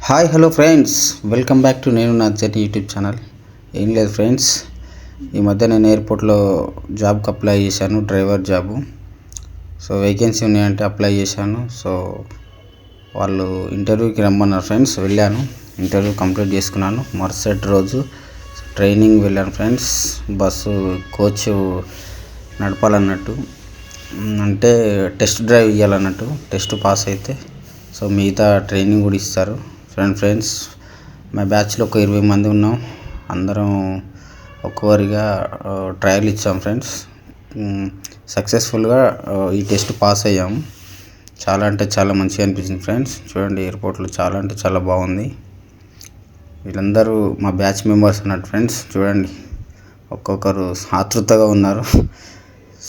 Hi hello friends, welcome back to నేను నా journey YouTube channel. ఏం లేదు ఫ్రెండ్స్, ఈ మధ్య నేను ఎయిర్పోర్ట్లో జాబ్కి అప్లై చేశాను, డ్రైవర్ జాబు. సో వేకెన్సీ ఉన్నాయంటే అప్లై చేశాను. సో వాళ్ళు ఇంటర్వ్యూకి రమ్మన్నారు ఫ్రెండ్స్. వెళ్ళాను, ఇంటర్వ్యూ కంప్లీట్ చేసుకున్నాను. మరుసటి రోజు ట్రైనింగ్ వెళ్ళాను ఫ్రెండ్స్. బస్సు కోచ్ నడపాలన్నట్టు, అంటే టెస్ట్ డ్రైవ్ ఇవ్వాలన్నట్టు. టెస్ట్ పాస్ అయితే సో మిగతా ట్రైనింగ్ కూడా ఇస్తారు. ఫ్రెండ్స్ మా బ్యాచ్లో ఒక 20 మంది ఉన్నాం. అందరం ఒక్కొక్కరిగా ట్రయల్ ఇచ్చాం ఫ్రెండ్స్. సక్సెస్ఫుల్గా ఈ టెస్ట్ పాస్ అయ్యాము. చాలా అంటే చాలా మంచిగా అనిపించింది ఫ్రెండ్స్. చూడండి, ఎయిర్పోర్ట్లో చాలా అంటే చాలా బాగుంది. వీళ్ళందరూ మా బ్యాచ్ మెంబర్స్ అన్నట్టు ఫ్రెండ్స్. చూడండి, ఒక్కొక్కరు ఆతృతగా ఉన్నారు.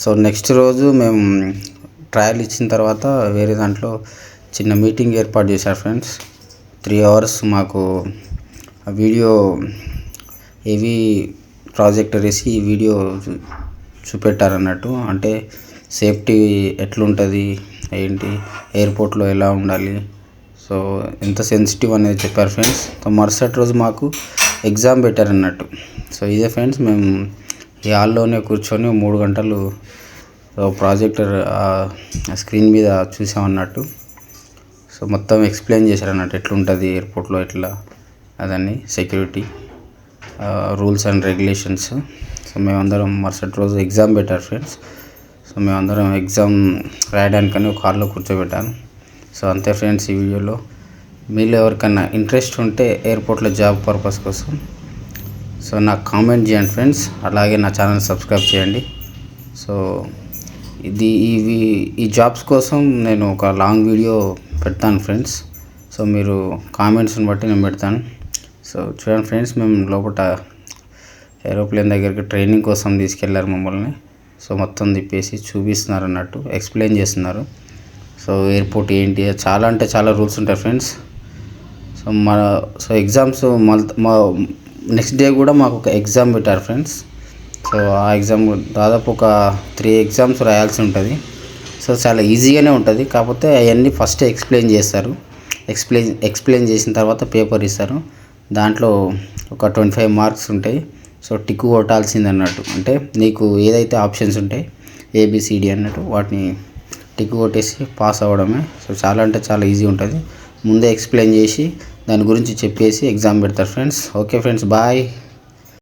సో నెక్స్ట్ రోజు మేము ట్రయల్ ఇచ్చిన తర్వాత వేరే దాంట్లో చిన్న మీటింగ్ ఏర్పాటు చేశారు ఫ్రెండ్స్. 3 hours మాకు వీడియో ఏవి ప్రాజెక్టర్ వేసి ఈ వీడియో చూపెట్టారన్నట్టు. అంటే సేఫ్టీ ఎట్లుంటుంది, ఏంటి, ఎయిర్పోర్ట్లో ఎలా ఉండాలి, సో ఎంత సెన్సిటివ్ అనేది చెప్పారు ఫ్రెండ్స్. సో మరుసటి రోజు మాకు ఎగ్జామ్ పెట్టారన్నట్టు. సో ఇదే ఫ్రెండ్స్, మేము ఈ హాల్లోనే కూర్చొని 3 గంటలు ప్రాజెక్టర్ స్క్రీన్ మీద చూసామన్నట్టు. సో మొత్తం ఎక్స్ప్లెయిన్ చేశారు అన్నట్టు, ఎట్లుంటుంది ఎయిర్పోర్ట్లో, ఎట్లా అదని security rules and regulations. So మేమందరం మరుసటి రోజు ఎగ్జామ్ పెట్టారు ఫ్రెండ్స్. సో మేమందరం ఎగ్జామ్ రాయడానికని ఒక హాల్లో కూర్చోబెట్టాను. సో అంతే ఫ్రెండ్స్ ఈ వీడియోలో. మీలో ఎవరికన్నా ఇంట్రెస్ట్ ఉంటే ఎయిర్పోర్ట్లో జాబ్ పర్పస్ కోసం సో నాకు కామెంట్ చేయండి ఫ్రెండ్స్. అలాగే నా ఛానల్ సబ్స్క్రైబ్ చేయండి. సో ఈ జాబ్స్ కోసం నేను ఒక లాంగ్ వీడియో పెడతాను ఫ్రెండ్స్. సో మీరు కామెంట్స్ని బట్టి నేను పెడతాను. సో చూడండి ఫ్రెండ్స్, మేము లోపల ఏరోప్లేన్ దగ్గరికి ట్రైనింగ్ కోసం తీసుకెళ్లారు మమ్మల్ని. సో మొత్తం తిప్పేసి చూపిస్తున్నారు అన్నట్టు, ఎక్స్ప్లెయిన్ చేస్తున్నారు. సో ఎయిర్పోర్ట్ ఏంటి, చాలా అంటే చాలా రూల్స్ ఉంటాయి friends. So exams next day కూడా మాకు ఒక ఎగ్జామ్ పెట్టారు ఫ్రెండ్స్. సో ఆ ఎగ్జామ్ దాదాపు ఒక 3 ఎగ్జామ్స్ రాయాల్సి ఉంటుంది. సో చాలా ఈజీగానే ఉంటుంది, కాకపోతే అవన్నీ ఫస్ట్ ఎక్స్ప్లెయిన్ చేస్తారు. ఎక్స్ప్లెయిన్ చేసిన తర్వాత పేపర్ ఇస్తారు. దాంట్లో ఒక 25 మార్క్స్ ఉంటాయి. సో టిక్ కొట్టాల్సింది అన్నట్టు. అంటే నీకు ఏదైతే ఆప్షన్స్ ఉంటాయి ABCD అన్నట్టు, వాటిని టిక్ కొట్టేసి పాస్ అవ్వడమే. సో చాలా అంటే చాలా ఈజీ ఉంటుంది. ముందే ఎక్స్ప్లెయిన్ చేసి దాని గురించి చెప్పేసి ఎగ్జామ్ పెడతారు ఫ్రెండ్స్. Okay friends, bye.